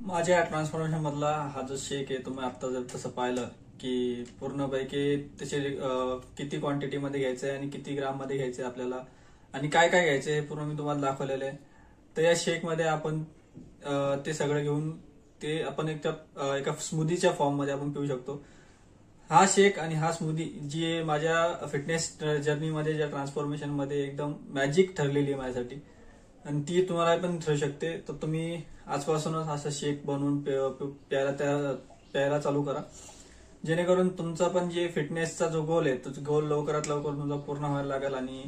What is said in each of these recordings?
माझ्या ट्रान्सफॉर्मेशन मधला हा जो शेक आहे तुम्ही आता जर तसं पाहिलं की पूर्णपैकी त्याचे किती क्वांटिटी मध्ये घ्यायचं आहे आणि किती ग्राम मध्ये घ्यायचंय आपल्याला आणि काय काय घ्यायचंय हे पूर्ण मी तुम्हाला दाखवलेलं आहे. तर या शेक मध्ये आपण ते सगळं घेऊन ते आपण एका स्मूदीच्या फॉर्म मध्ये आपण पिऊ शकतो. हा शेक आणि हा स्मूदी जी माझ्या फिटनेस जर्नी मध्ये ज्या ट्रान्सफॉर्मेशन मध्ये एकदम मॅजिक ठरलेली आहे माझ्यासाठी आणि ती तुम्हाला पण ठरू शकते. तर तुम्ही आजपासूनच असं शेक बनवून प्यायला चालू करा, जेणेकरून तुमचा पण जे फिटनेसचा जो गोल आहे तो गोल लवकरात लवकर तुमचा पूर्ण व्हायला लागेल आणि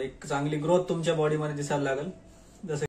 एक चांगली ग्रोथ तुमच्या बॉडीमध्ये दिसायला लागेल. जसं